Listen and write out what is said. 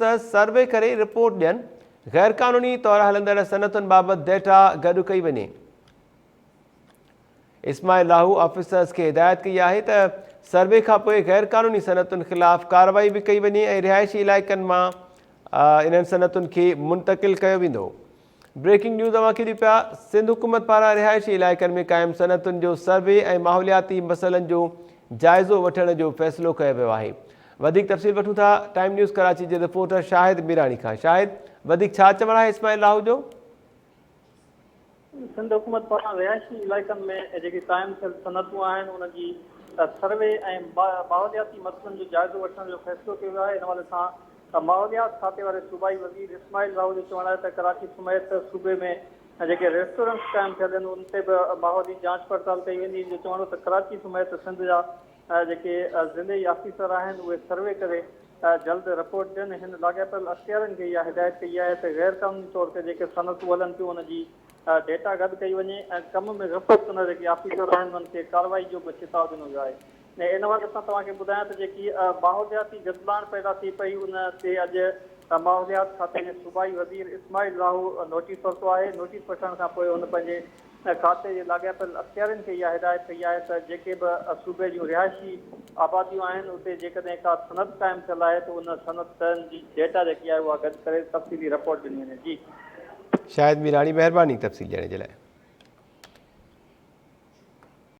Survey करे report ॾियनि, गैर क़ानूनी तौर हलंदड़ सनतुनि बाबति डेटा गॾु कई वञे। इस्माइल लाहू ऑफिसर्स खे हिदायत कई आहे त सर्वे खां पोइ गैर क़ानूनी सनतुनि ख़िलाफ़ कार्रवाई बि कई वञे ऐं रिहाइशी इलाइक़नि मां इन्हनि सनतुनि खे मुंतक़िल कयो वेंदो। ब्रेकिंग न्यूज़ तव्हांखे ॾियो पिया। सिंध हुकूमत पारां रिहाइशी इलाइक़नि में क़ाइमु सनतुनि जो सर्वे ऐं माहौलियाती मसइलनि जो जाइज़ो वठण जो फ़ैसिलो कयो वियो आहे। वधीक तफ़सील वठूं था टाइम न्यूज़ कराची जे रिपोर्टर शाहिद मीरानी खां। शाहिद, वधीक छा चवणु आहे इस्माइल लाहू जो? सिंध हुकूमत पारां रिहाइशी इलाइक़नि में जेके क़ाइमु थियल सनतूं आहिनि उन जी सर्वे ऐं माहौलियाती मसइलनि जो जाइज़ो वठण जो फ़ैसिलो कयो वियो आहे। इन हवाले सां माहौलियात खाते वारे सूबाई वज़ीर इस्माइल लाहू जो चवणु आहे त कराची समेत सूबे में जेके रेस्टोरेंट्स क़ाइमु थियल आहिनि उन ते बि माहौली जांच पड़ताल कई वेंदी। जो चवणो त कराची समेत सिंध जा जेके ज़िले ऑफिसर आहिनि उहे सर्वे करे जल्द रिपोर्ट ॾियनि। हिन लाॻापियल अख़्तियारनि खे इहा हिदायत कई आहे त गैर क़ानूनी तौर ते जेके सनतूं हलनि थियूं उन जी डेटा गॾु कई वञे ऐं कम में ग़फ़लत कंदड़ जेके ऑफिसर आहिनि उन्हनि खे कार्रवाई जो बि चिताव ॾिनो वियो आहे। ऐं इन हवाले सां तव्हांखे ॿुधायां त जेकी माहौलियाती गज़लाण पैदा थी पई उन ते अॼु माहौलियात खाते जे सूबाई वज़ीर इस्माइल लाहू नोटिस वरितो आहे। नोटिस वठण खां पोइ हुन पंहिंजे खाते जे लाॻापियल अख़्तियारनि खे इहा हिदायत कई आहे त जेके बि सूबे जूं रिहाइशी आबादियूं आहिनि उते जेकॾहिं का सनत क़ाइमु थियल आहे त उन सनतनि जी डेटा जेकी आहे उहा गॾु करे तफ़सीली रिपोर्ट ॾिनी वञे। जी शाहिद मीरानी, महिरबानी तफ़सील ॾियण जे लाइ।